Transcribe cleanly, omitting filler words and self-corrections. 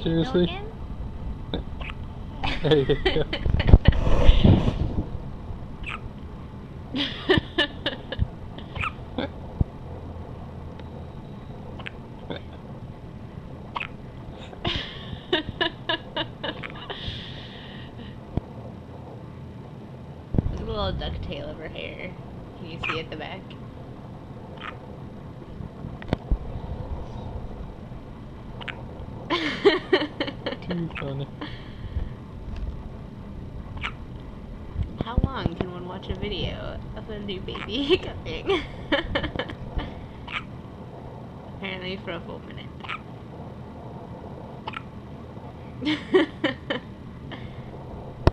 Seriously? There you go. There's a little ducktail of her hair. Can you see at the back? Too funny. How long can one watch a video of a new baby hiccuping? Apparently for a full minute.